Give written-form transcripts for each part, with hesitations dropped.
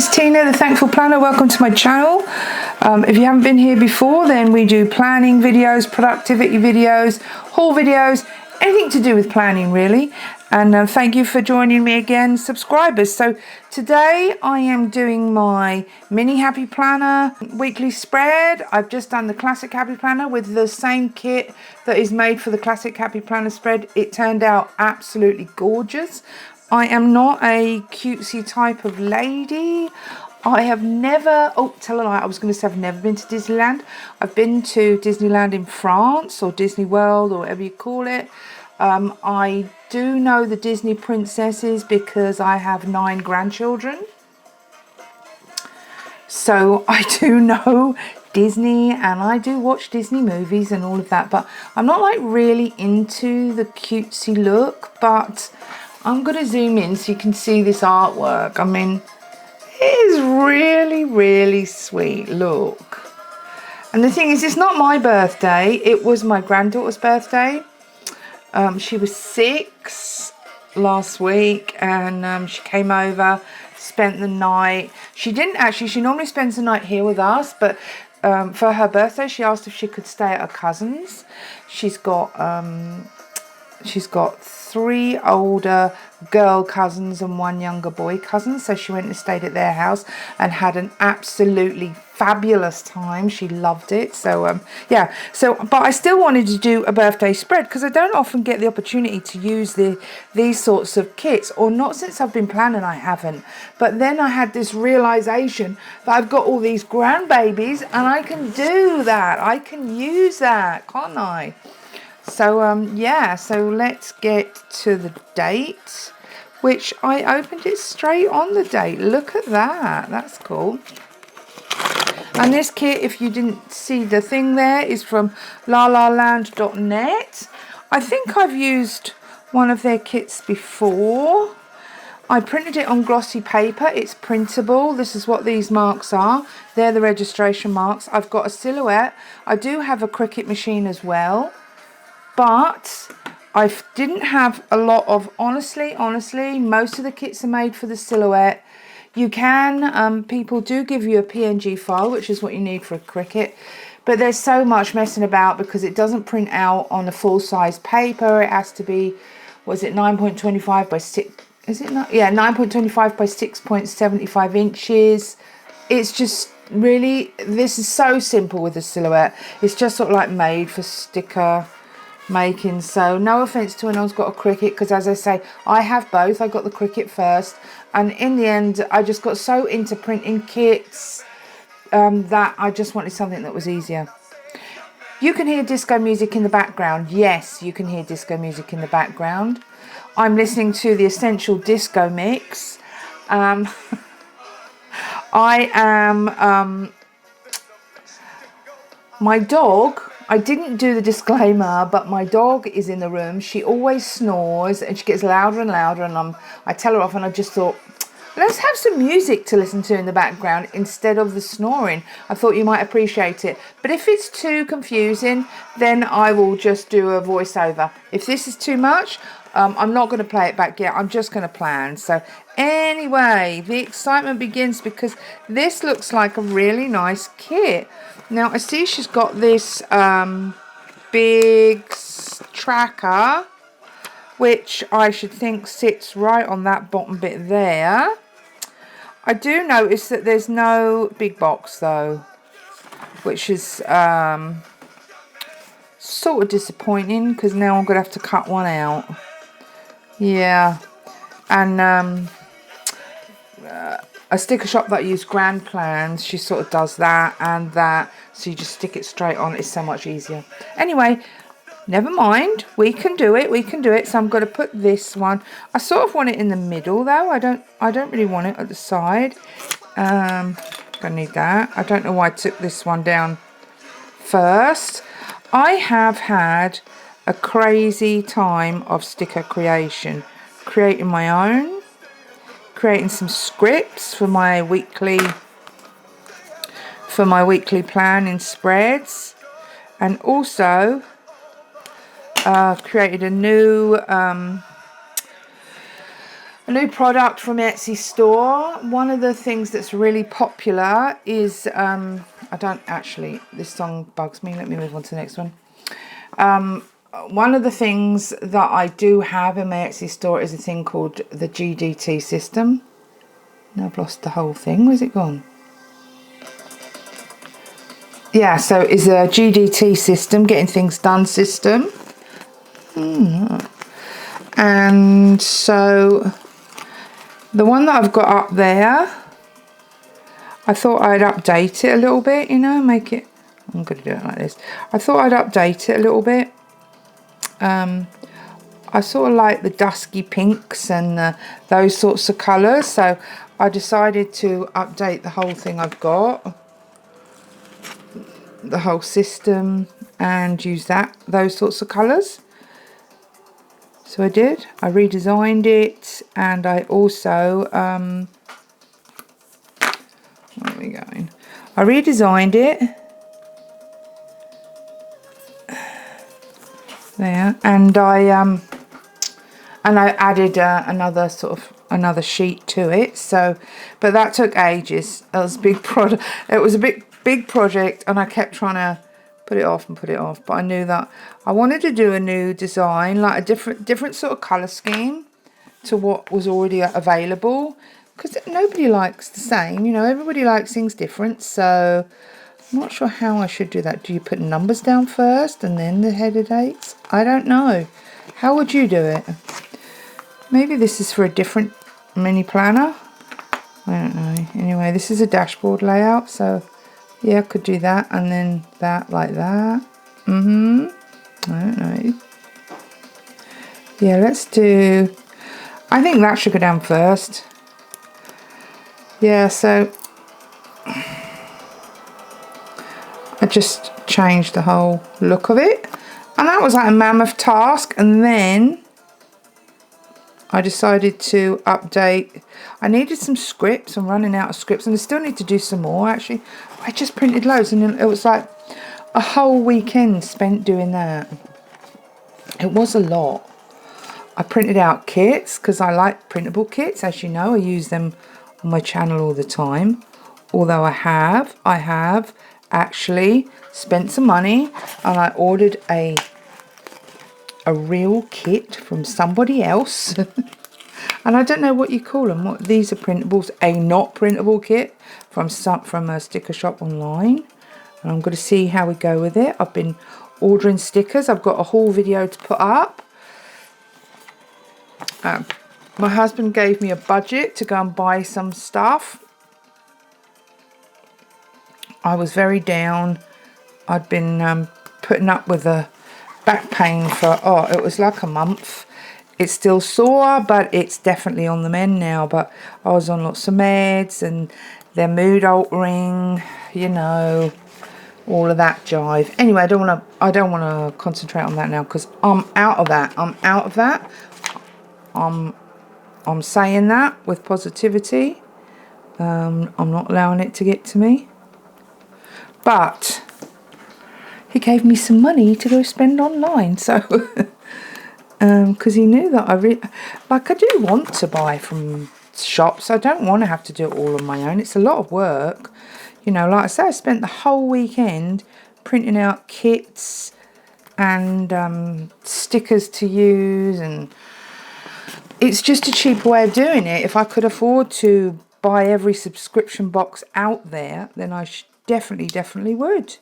is Tina, the Thankful Planner. Welcome to my channel. If you haven't been here before, then we do planning videos, productivity videos, haul videos, anything to do with planning really. And thank you for joining me again, subscribers. So today I am doing my mini happy planner weekly spread. I've just done the classic happy planner with the same kit that is made for the classic happy planner spread. It turned out absolutely gorgeous. I am not a cutesy type of lady. I have never, oh, tell a lie, I was going to say I've never been to Disneyland. I've been to Disneyland in France, or Disney World, or whatever you call it. I do know the Disney princesses because I have 9 grandchildren. So I do know Disney, and I do watch Disney movies and all of that. But I'm not like really into the cutesy look, but I'm going to zoom in so you can see this artwork. I mean, it is really, really sweet. Look. And the thing is, it's not my birthday. It was my granddaughter's birthday. She was 6 last week, and she came over, spent the night. She didn't actually, she normally spends the night here with us, but for her birthday, she asked if she could stay at her cousin's. She's got 3 older girl cousins and 1 younger boy cousin, so she went and stayed at their house and had an absolutely fabulous time. She loved it. So yeah, so but I still wanted to do a birthday spread because I don't often get the opportunity to use these sorts of kits, or not since I've been planning. I haven't. But then I had this realization that I've got all these grandbabies and I can do that. I can use that, can't I? So yeah, so let's get to the date, which I opened it straight on the date. Look at that, that's cool. And this kit, if you didn't see the thing there, is from lalaland.net. I think I've used one of their kits before. I printed it on glossy paper. It's printable. This is what these marks are. They're the registration marks. I've got a silhouette. I do have a Cricut machine as well. But I didn't have a lot of, honestly, most of the kits are made for the silhouette. You can, people do give you a PNG file, which is what you need for a Cricut. But there's so much messing about because it doesn't print out on a full-size paper. It has to be, was it 9.25 by 6, is it not? Yeah, 9.25 by 6.75 inches. It's just really, this is so simple with the silhouette. It's just sort of like made for sticker making. So no offense to anyone's got a Cricut, because as I say, I have both. I got the Cricut first, and in the end I just got so into printing kits that I just wanted something that was easier. You can hear disco music in the background. Yes, you can hear disco music in the background. I'm listening to the Essential Disco Mix. I am my dog, I didn't do the disclaimer, but my dog is in the room. She always snores and she gets louder and louder, and I tell her off, and I just thought, let's have some music to listen to in the background instead of the snoring. I thought you might appreciate it. But if it's too confusing, then I will just do a voiceover. If this is too much, I'm not going to play it back yet. I'm just going to plan. So anyway, the excitement begins because this looks like a really nice kit. Now, I see she's got this big tracker, which I should think sits right on that bottom bit there. I do notice that there's no big box, though, which is sort of disappointing, because now I'm going to have to cut one out. Yeah. And a sticker shop that I use, Grand Plans, she sort of does that and that, so you just stick it straight on. It's so much easier. Anyway, never mind, we can do it. So I'm going to put this one, I sort of want it in the middle though. I don't really want it at the side. Gonna need that. I don't know why I took this one down first. I have had a crazy time of sticker creation, creating my own, creating some scripts for my weekly planning spreads, and also created a new A new product from Etsy store. One of the things that's really popular is, I don't actually, this song bugs me. Let me move on to the next one. One of the things that I do have in my Etsy store is a thing called the GDT system. Now I've lost the whole thing. Where's it gone? Yeah, so it's a GDT system, getting things done system. And so the one that I've got up there, I thought I'd update it a little bit, you know, make it, I'm going to do it like this. I thought I'd update it a little bit. I sort of like the dusky pinks and those sorts of colours, so I decided to update the whole thing I've got, the whole system, and use those sorts of colours. So I did. I redesigned it, and I also where are we going? I redesigned it there, and I added another sheet to it. So, but that took ages. It was a big product. It was a big project, and I kept trying to put it off. But I knew that I wanted to do a new design, like a different sort of colour scheme to what was already available, because nobody likes the same. You know, everybody likes things different. So I'm not sure how I should do that. Do you put numbers down first and then the header dates? I don't know. How would you do it? Maybe this is for a different mini planner. I don't know. Anyway, this is a dashboard layout, so yeah, I could do that, and then that like that. I don't know. Yeah, let's do, I think that should go down first. Yeah, so I just changed the whole look of it, and that was like a mammoth task. And then I decided to update. I needed some scripts. I'm running out of scripts, and I still need to do some more actually. I just printed loads, and it was like a whole weekend spent doing that. It was a lot. I printed out kits because I like printable kits, as you know. I use them on my channel all the time. Although I have actually spent some money, and I ordered a real kit from somebody else. And I don't know what you call them. What these are printables? A not printable kit from a sticker shop online. And I'm going to see how we go with it. I've been ordering stickers. I've got a haul video to put up. My husband gave me a budget to go and buy some stuff. I was very down. I'd been putting up with a back pain for, it was like a month. It's still sore, but it's definitely on the mend now. But I was on lots of meds, and they're mood altering, you know, all of that jive. Anyway, I don't want to concentrate on that now, because I'm out of that. I'm saying that with positivity. I'm not allowing it to get to me. But he gave me some money to go spend online, so because he knew that I do want to buy from shops. I don't want to have to do it all on my own. It's a lot of work, you know. Like I say, I spent the whole weekend printing out kits and stickers to use, and it's just a cheaper way of doing it. If I could afford to buy every subscription box out there, then I definitely would.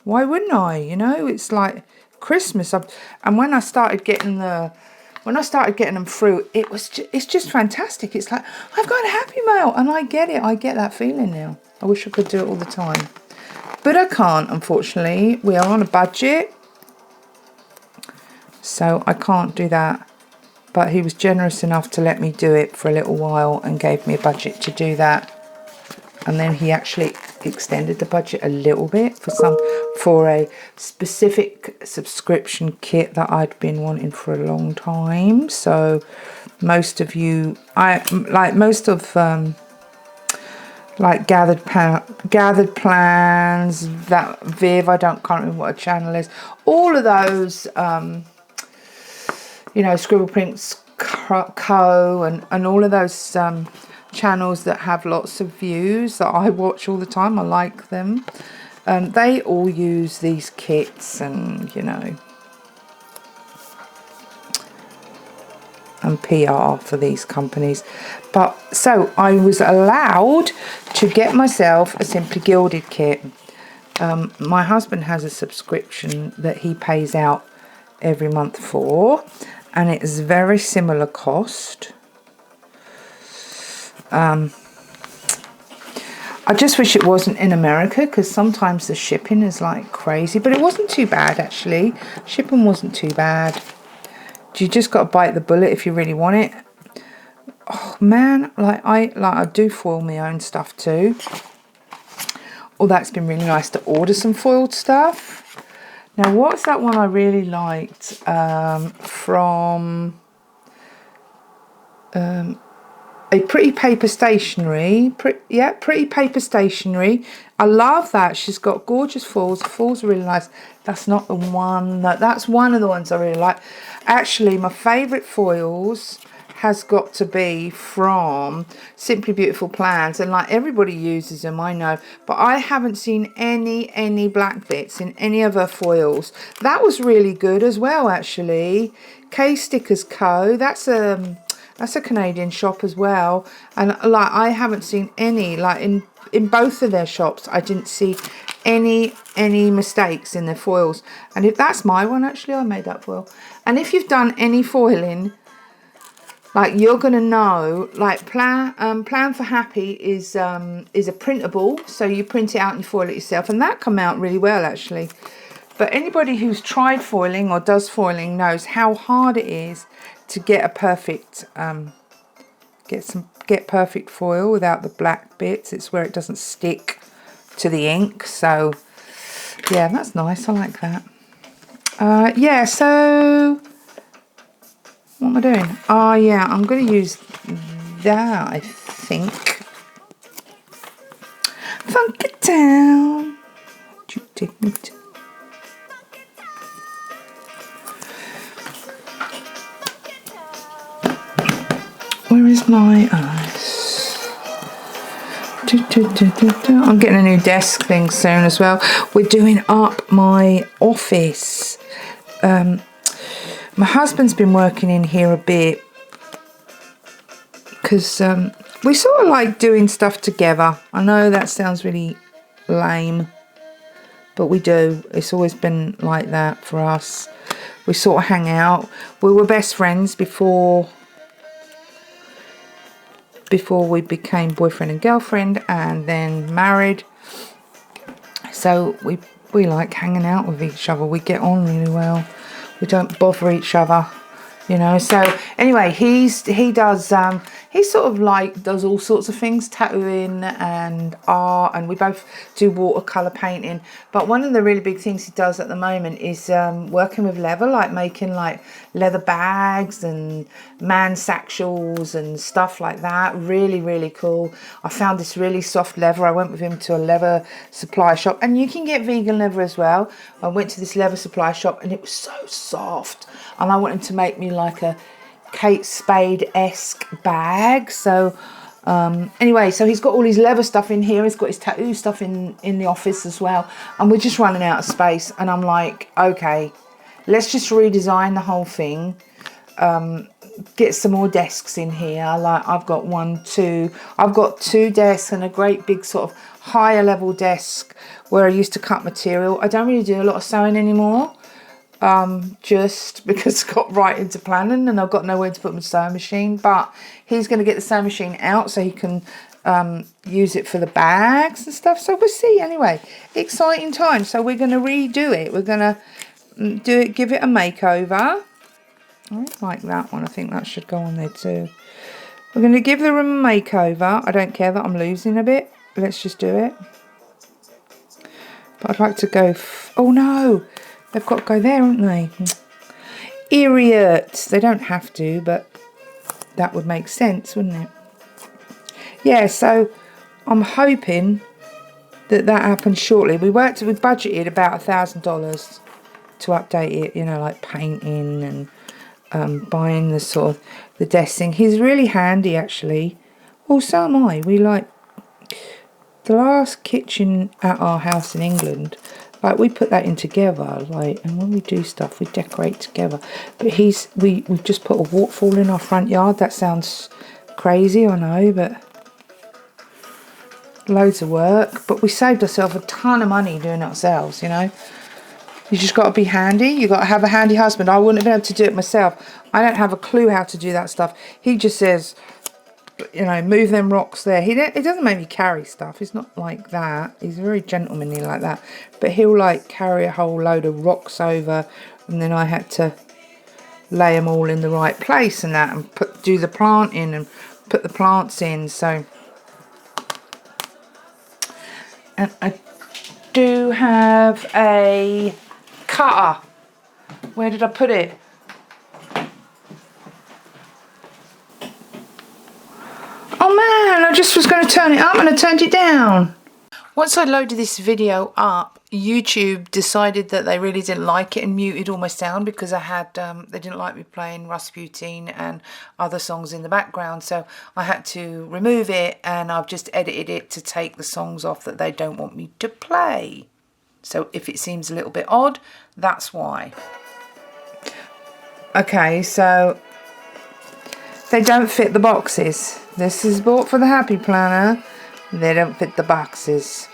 Why wouldn't I? You know, it's like Christmas. And when I started getting them through, it's just fantastic. It's like, I've got a happy mail, and I get it. I get that feeling now. I wish I could do it all the time, but I can't, unfortunately. We are on a budget, so I can't do that. But he was generous enough to let me do it for a little while and gave me a budget to do that. And then he actually extended the budget a little bit for a specific subscription kit that I'd been wanting for a long time. So most of you, gathered plans, that Viv, can't remember what her channel is. All of those, you know, Scribble Prints Co and all of those channels that have lots of views that I watch all the time. I like them. They all use these kits and, you know, and PR for these companies. But so I was allowed to get myself a Simply Gilded kit. My husband has a subscription that he pays out every month for, and it is very similar cost. I just wish it wasn't in America, because sometimes the shipping is like crazy, but it wasn't too bad actually. Shipping wasn't too bad. You just got to bite the bullet if you really want it. Oh man, I do foil my own stuff too. Oh, that's been really nice to order some foiled stuff. Now, what's that one I really liked from a Pretty Paper Stationery? Pretty Paper Stationery. I love that. She's got gorgeous foils. The foils are really nice. That's not the one. That's one of the ones I really like. Actually, my favourite foils has got to be from Simply Beautiful Plans, and like everybody uses them, I know, but I haven't seen any black bits in any of her foils. That was really good as well actually. K Stickers Co. That's a Canadian shop as well, and like I haven't seen any, like in both of their shops I didn't see any mistakes in their foils. And if that's my one, actually I made that foil. And if you've done any foiling, like you're gonna know, like Plan for Happy is a printable, so you print it out and you foil it yourself, and that come out really well actually. But anybody who's tried foiling or does foiling knows how hard it is to get a perfect get perfect foil without the black bits. It's where it doesn't stick to the ink. So yeah, that's nice. I like that. Yeah, so what am I doing? Oh yeah, I'm going to use that, I think. Funky Town. Would you take me to? Where is my ice? I'm getting a new desk thing soon as well. We're doing up my office. My husband's been working in here a bit because we sort of like doing stuff together. I know that sounds really lame, but we do. It's always been like that for us. We sort of hang out. We were best friends before we became boyfriend and girlfriend and then married. So we like hanging out with each other. We get on really well. We don't bother each other, you know. So anyway, he sort of like does all sorts of things, tattooing and art, and we both do watercolor painting. But one of the really big things he does at the moment is working with leather, like making like leather bags and man satchels and stuff like that. Really, really cool. I found this really soft leather. I went with him to a leather supply shop, and you can get vegan leather as well. I went to this leather supply shop and it was so soft, and I wanted him to make me like a Kate Spade-esque bag. So anyway, so he's got all his leather stuff in here. He's got his tattoo stuff in the office as well, and we're just running out of space. And I'm like, okay, let's just redesign the whole thing. Get some more desks in here. Like I've got two desks and a great big sort of higher level desk where I used to cut material. I don't really do a lot of sewing anymore, just because I got right into planning and I've got nowhere to put my sewing machine. But he's going to get the sewing machine out so he can use it for the bags and stuff. So we'll see. Anyway, exciting time. So we're going to redo it. We're going to give it a makeover. I like that one. I think that should go on there too. We're going to give the room a makeover. I don't care that I'm losing a bit. Let's just do it. But I'd like to go... oh no! They've got to go there, haven't they? Idiots! They don't have to, but that would make sense, wouldn't it? Yeah, so I'm hoping that happens shortly. We budgeted about $1,000 to update it, you know, like painting and buying the sort of the desk thing. He's really handy actually. Well, so am I. We like the last kitchen at our house in England. Like we put that in together, like, and when we do stuff, we decorate together. But we've just put a waterfall in our front yard. That sounds crazy, I know, but loads of work. But we saved ourselves a ton of money doing it ourselves, you know. You just got to be handy. You got to have a handy husband. I wouldn't have been able to do it myself. I don't have a clue how to do that stuff. He just says, you know, move them rocks there. He doesn't make me carry stuff. He's not like that. He's very gentlemanly like that. But he'll like carry a whole load of rocks over, and then I had to lay them all in the right place and that, and do the plant in and put the plants in. So, and I do have a cutter. Where did I put it? Oh man, I just was going to turn it up and I turned it down. Once I loaded this video up, YouTube decided that they really didn't like it and muted all my sound because I had they didn't like me playing Rasputin and other songs in the background, so I had to remove it, and I've just edited it to take the songs off that they don't want me to play. So if it seems a little bit odd, that's why. Okay, so they don't fit the boxes. This is bought for the Happy Planner. They don't fit the boxes.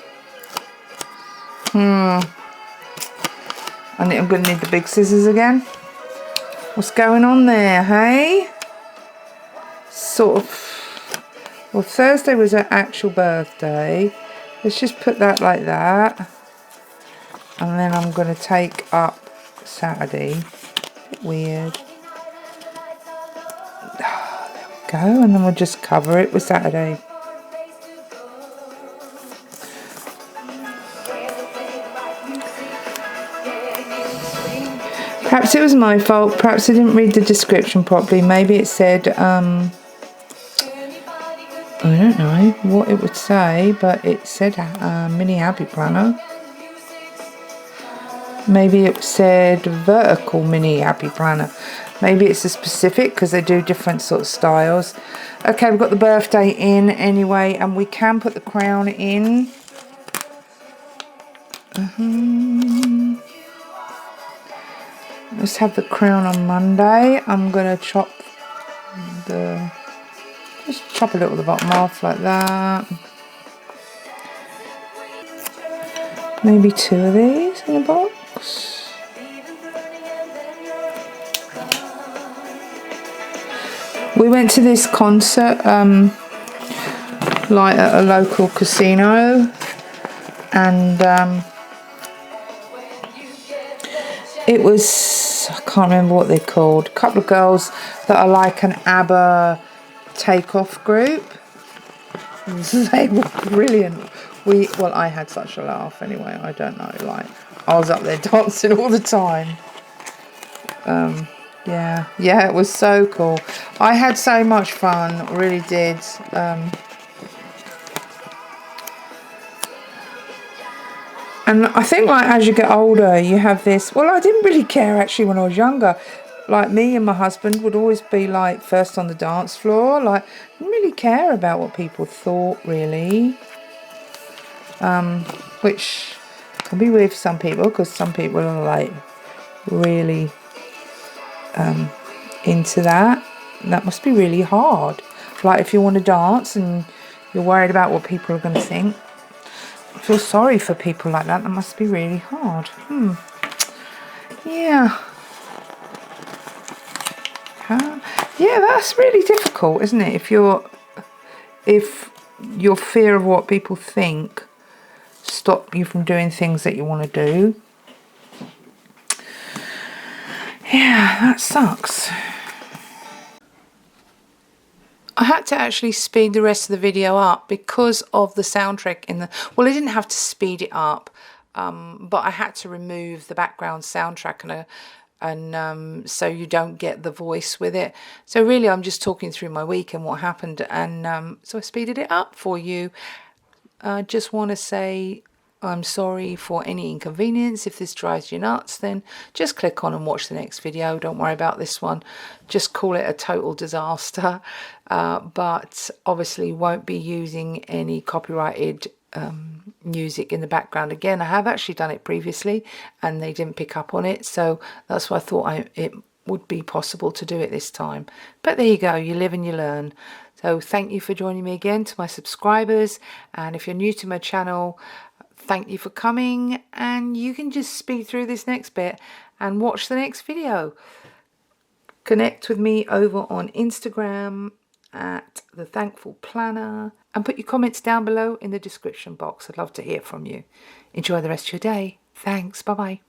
I'm going to need the big scissors again. What's going on there, hey? Sort of. Well, Thursday was her actual birthday. Let's just put that like that. And then I'm going to take up Saturday. Bit weird. Oh, there we go. And then we'll just cover it with Saturday. Perhaps it was my fault. Perhaps I didn't read the description properly. Maybe it said, I don't know what it would say, but it said mini Happy Planner. Maybe it said vertical mini Happy Planner. Maybe it's a specific because they do different sort of styles. Okay, we've got the birthday in anyway, and we can put the crown in. Let's have the crown on Monday. I'm going to just chop a little of the bottom off like that. Maybe 2 of these in a box. We went to this concert, like at a local casino, and it was, I can't remember what they're called, a couple of girls that are like an ABBA takeoff group. They were brilliant. Well, I had such a laugh anyway. I don't know, like I was up there dancing all the time. Yeah, it was so cool. I had so much fun, really did. And I think like as you get older, you have this, well, I didn't really care actually when I was younger. Like me and my husband would always be like first on the dance floor. Like, didn't really care about what people thought really. Which can be weird for some people, because some people are like really into that. And that must be really hard. Like if you want to dance and you're worried about what people are going to think. I feel sorry for people like that. That must be really hard. Yeah. Yeah, that's really difficult, isn't it? If your fear of what people think stop you from doing things that you want to do. Yeah, that sucks. I had to actually speed the rest of the video up because of the soundtrack in the... Well, I didn't have to speed it up, but I had to remove the background soundtrack and so you don't get the voice with it. So really I'm just talking through my week and what happened, and so I speeded it up for you. I just want to say I'm sorry for any inconvenience. If this drives you nuts, then just click on and watch the next video. Don't worry about this one. Just call it a total disaster. But obviously won't be using any copyrighted music in the background again. I have actually done it previously and they didn't pick up on it. So that's why I thought it would be possible to do it this time. But there you go. You live and you learn. So thank you for joining me again, to my subscribers. And if you're new to my channel, thank you for coming, and you can just speed through this next bit and watch the next video. Connect with me over on Instagram at The Thankful Planner, and put your comments down below in the description box. I'd love to hear from you. Enjoy the rest of your day. Thanks. Bye-bye.